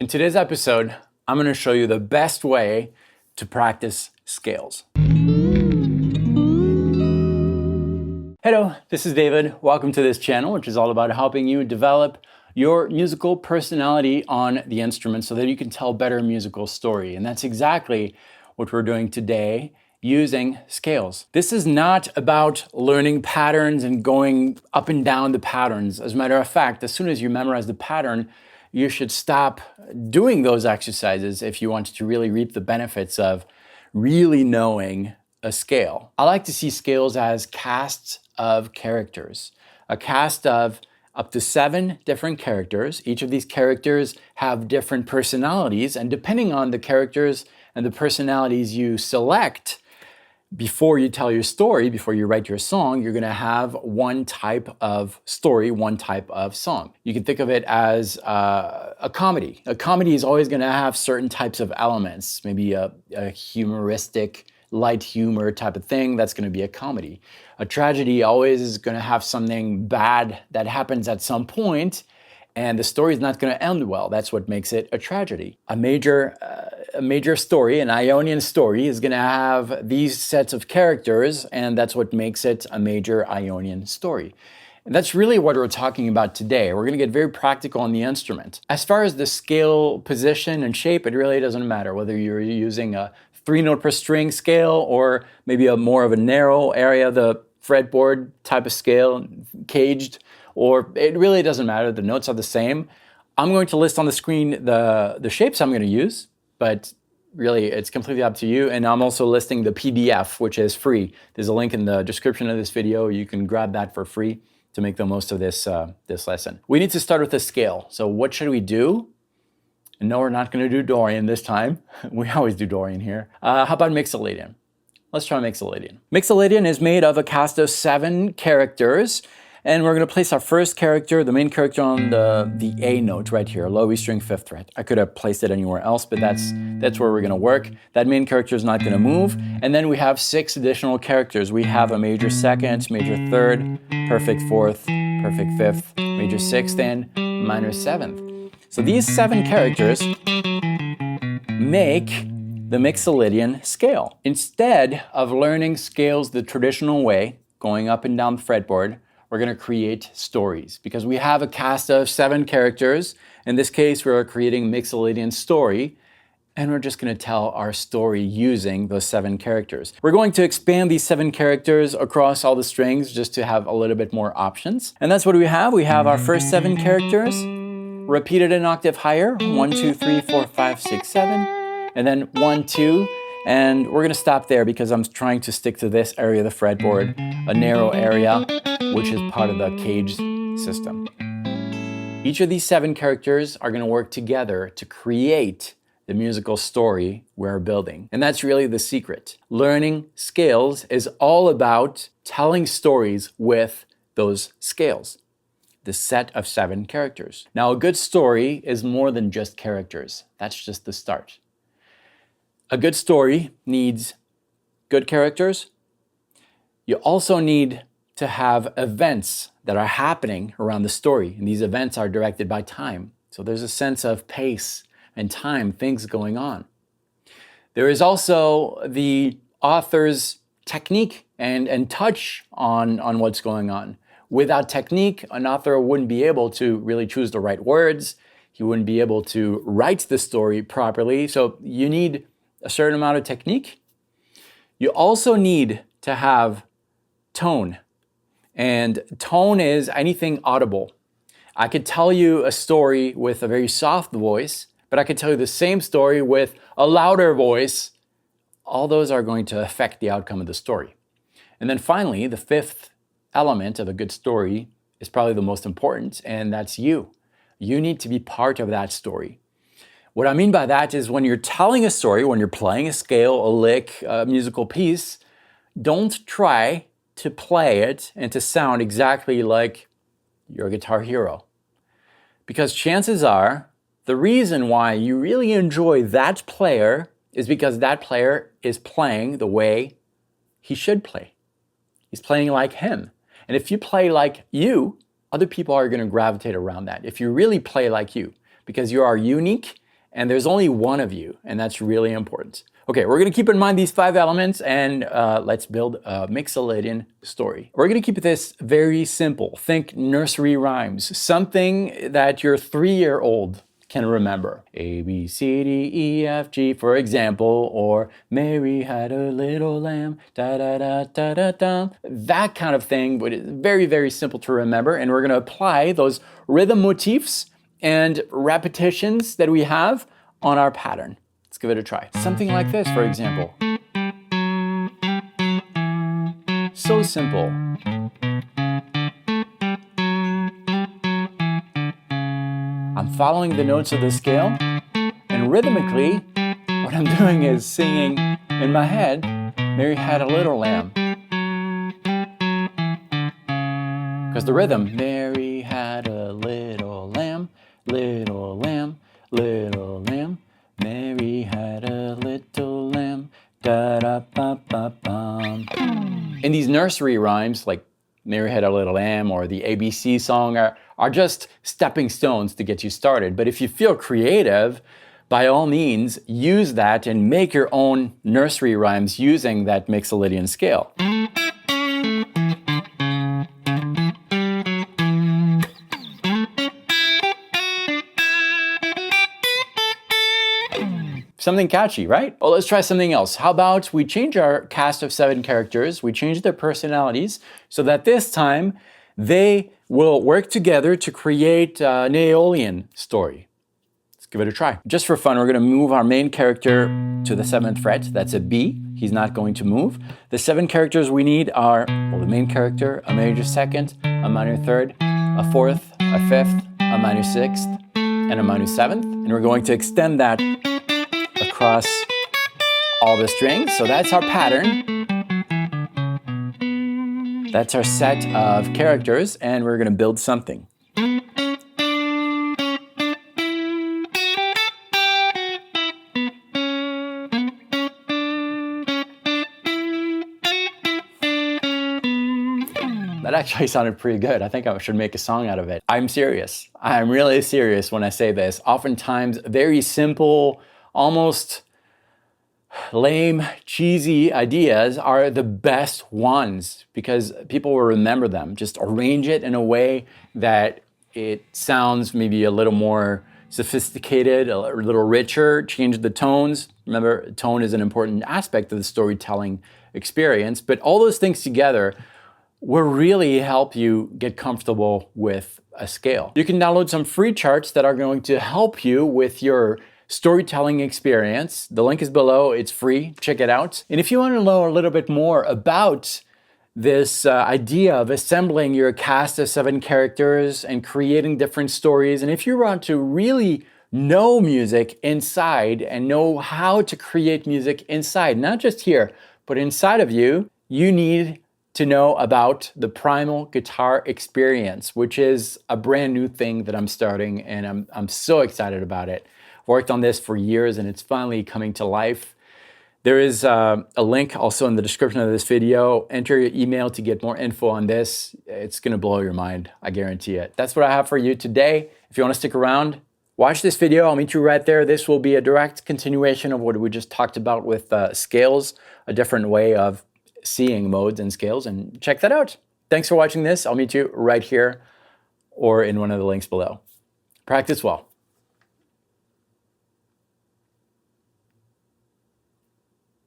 In today's episode, I'm going to show you the best way to practice scales. Hello, this is David. Welcome to this channel, which is all about helping you develop your musical personality on the instrument so that you can tell better musical story. And that's exactly what we're doing today using scales. This is not about learning patterns and going up and down the patterns. As a matter of fact, as soon as you memorize the pattern, you should stop doing those exercises if you want to really reap the benefits of really knowing a scale. I like to see scales as casts of characters, a cast of up to 7 different characters. Each of these characters have different personalities, and depending on the characters and the personalities you select, before you tell your story, before you write your song, you're gonna have one type of story, one type of song. You can think of it as a comedy. A comedy is always gonna have certain types of elements, maybe a humoristic, light humor type of thing, that's gonna be a comedy. A tragedy always is gonna have something bad that happens at some point, and the story is not gonna end well. That's what makes it a tragedy. A major story, an Ionian story, is gonna have these sets of characters, and that's what makes it a major Ionian story. And that's really what we're talking about today. We're gonna get very practical on the instrument. As far as the scale position and shape, it really doesn't matter whether you're using a 3-note per string scale or maybe a more of a narrow area, the fretboard type of scale, caged, or it really doesn't matter. The notes are the same. I'm going to list on the screen the shapes I'm gonna use, but really it's completely up to you. And I'm also listing the PDF, which is free. There's a link in the description of this video. You can grab that for free to make the most of this lesson. We need to start with a scale. So what should we do? No, we're not gonna do Dorian this time. We always do Dorian here. How about Mixolydian? Let's try Mixolydian. Mixolydian is made of a cast of 7 characters. And we're gonna place our first character, the main character, on the A note right here, low E string 5th fret. I could have placed it anywhere else, but that's where we're gonna work. That main character is not gonna move. And then we have 6 additional characters. We have a major 2nd, major 3rd, perfect 4th, perfect 5th, major 6th, and minor 7th. So these 7 characters make the Mixolydian scale. Instead of learning scales the traditional way, going up and down the fretboard, we're gonna create stories because we have a cast of 7 characters. In this case, we're creating Mixolydian story, and we're just gonna tell our story using those 7 characters. We're going to expand these 7 characters across all the strings just to have a little bit more options. And that's what we have. We have our first 7 characters, repeated an octave higher, 1, 2, 3, 4, 5, 6, 7, and then 1, 2, and we're gonna stop there because I'm trying to stick to this area of the fretboard, a narrow area, which is part of the caged system. Each of these 7 characters are gonna work together to create the musical story we're building. And that's really the secret. Learning scales is all about telling stories with those scales, the set of 7 characters. Now, a good story is more than just characters. That's just the start. A good story needs good characters. You also need to have events that are happening around the story, and these events are directed by time. So there's a sense of pace and time, things going on. There is also the author's technique and touch on what's going on. Without technique, an author wouldn't be able to really choose the right words. He wouldn't be able to write the story properly. So you need a certain amount of technique. You also need to have tone. And tone is anything audible. I could tell you a story with a very soft voice, but I could tell you the same story with a louder voice. All those are going to affect the outcome of the story. And then finally, the 5th element of a good story is probably the most important, and that's you. You need to be part of that story. What I mean by that is when you're telling a story, when you're playing a scale, a lick, a musical piece, don't try to play it and to sound exactly like your guitar hero. Because chances are, the reason why you really enjoy that player is because that player is playing the way he should play. He's playing like him. And if you play like you, other people are going to gravitate around that. If you really play like you, because you are unique and there's only one of you, and that's really important. Okay, we're gonna keep in mind these 5 elements, and let's build a Mixolydian story. We're gonna keep this very simple. Think nursery rhymes, something that your 3-year-old can remember. A, B, C, D, E, F, G, for example, or Mary had a little lamb, da da da da da da. That kind of thing, but it's very, very simple to remember, and we're gonna apply those rhythm motifs and repetitions that we have on our pattern. Let's give it a try. Something like this, for example. So simple. I'm following the notes of the scale, and rhythmically, what I'm doing is singing in my head, Mary had a little lamb. Because the rhythm, Mary had a little lamb, little lamb, little lamb. Mary had a little lamb, da-da-ba-ba-bum. In these nursery rhymes, like Mary Had a Little Lamb or the ABC song are just stepping stones to get you started. But if you feel creative, by all means, use that and make your own nursery rhymes using that Mixolydian scale. Something catchy, right? Well, let's try something else. How about we change our cast of 7 characters, we change their personalities so that this time they will work together to create an Aeolian story. Let's give it a try. Just for fun, we're gonna move our main character to the 7th fret. That's a B. He's not going to move. The 7 characters we need are, well, the main character, a major 2nd, a minor 3rd, a 4th, a 5th, a minor 6th, and a minor 7th. And we're going to extend that across all the strings. So that's our pattern. That's our set of characters, and we're going to build something. That actually sounded pretty good. I think I should make a song out of it. I'm serious. I'm really serious when I say this. Oftentimes, very simple, almost lame, cheesy ideas are the best ones because people will remember them. Just arrange it in a way that it sounds maybe a little more sophisticated, a little richer, change the tones. Remember, tone is an important aspect of the storytelling experience, but all those things together will really help you get comfortable with a scale. You can download some free charts that are going to help you with your storytelling experience. The link is below, it's free, check it out. And if you want to know a little bit more about this idea of assembling your cast of 7 characters and creating different stories, and if you want to really know music inside and know how to create music inside, not just here, but inside of you, you need to know about the Primal Guitar Experience, which is a brand new thing that I'm starting, and I'm so excited about it. I've worked on this for years and it's finally coming to life. There is a link also in the description of this video. Enter your email to get more info on this. It's gonna blow your mind, I guarantee it. That's what I have for you today. If you wanna stick around, watch this video. I'll meet you right there. This will be a direct continuation of what we just talked about with scales, a different way of seeing modes and scales, and check that out. Thanks for watching this. I'll meet you right here or in one of the links below. Practice well.